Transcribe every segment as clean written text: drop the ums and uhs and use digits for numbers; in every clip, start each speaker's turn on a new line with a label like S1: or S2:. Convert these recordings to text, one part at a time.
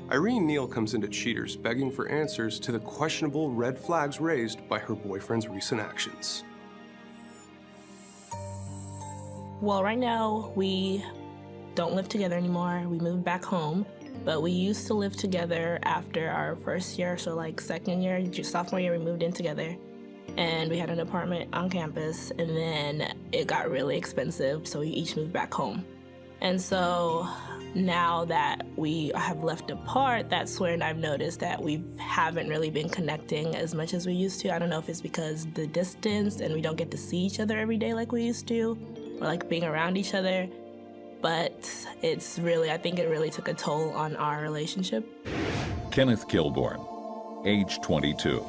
S1: Irene Neal comes into Cheaters begging for answers to the questionable red flags raised by her boyfriend's recent actions.
S2: Well, right now, we don't live together anymore. We moved back home, but we used to live together after our first year, so like second year, sophomore year, we moved in together. And we had an apartment on campus, and then it got really expensive, so we each moved back home. And so now that we have left apart, that's when I've noticed that we haven't really been connecting as much as we used to. I don't know if it's because the distance and we don't get to see each other every day like we used to, or like being around each other. But I think it really took a toll on our relationship.
S3: Kenneth Kilborn, age 22,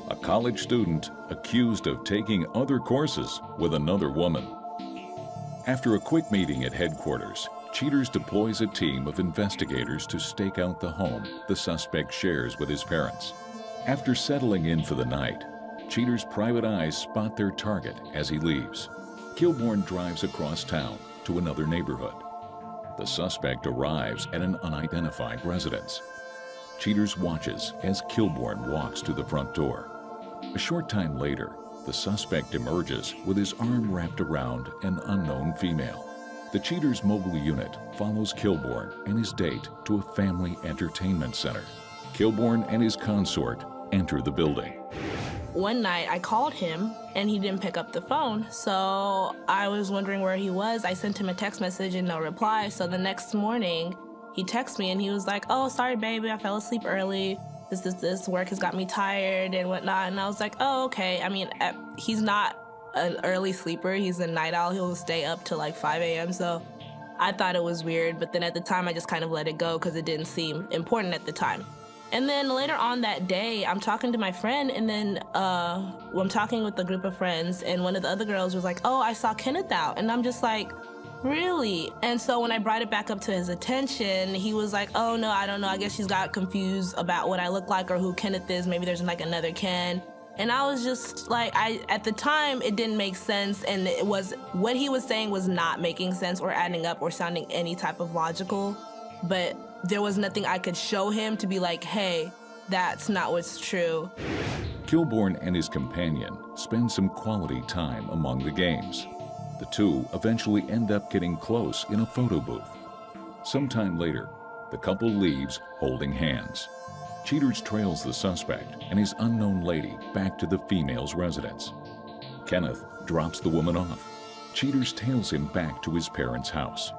S3: a college student accused of taking other courses with another woman. After a quick meeting at headquarters, Cheaters deploys a team of investigators to stake out the home the suspect shares with his parents. After settling in for the night, Cheaters' private eyes spot their target as he leaves. Kilborn drives across town to another neighborhood. The suspect arrives at an unidentified residence. Cheaters watches as Kilborn walks to the front door. A short time later, the suspect emerges with his arm wrapped around an unknown female. The Cheaters mobile unit follows Kilborn and his date to a family entertainment center. Kilborn and his consort enter the building.
S2: One night I called him and he didn't pick up the phone, so I was wondering where he was. I sent him a text message and no reply, so the next morning he texted me and he was like, "Oh, sorry baby, I fell asleep early. This work has got me tired and whatnot." And I was like, "Oh, okay." I mean, he's not an early sleeper. He's a night owl. He'll stay up till like 5 a.m. So I thought it was weird, but then at the time I just kind of let it go because it didn't seem important at the time. And then later on that day, I'm talking to my friend, and then I'm talking with a group of friends, and one of the other girls was like, "Oh, I saw Kenneth out." And I'm just like, "Really?" And so when I brought it back up to his attention, he was like, "Oh, no, I don't know. I guess she's got confused about what I look like or who Kenneth is. Maybe there's like another Ken." And I was just like, at the time, it didn't make sense, and what he was saying was not making sense or adding up or sounding any type of logical. But there was nothing I could show him to be like, "Hey, that's not what's true."
S3: Kilborn and his companion spend some quality time among the games. The two eventually end up getting close in a photo booth. Sometime later, the couple leaves holding hands. Cheaters trails the suspect and his unknown lady back to the female's residence. Kenneth drops the woman off. Cheaters tails him back to his parents' house.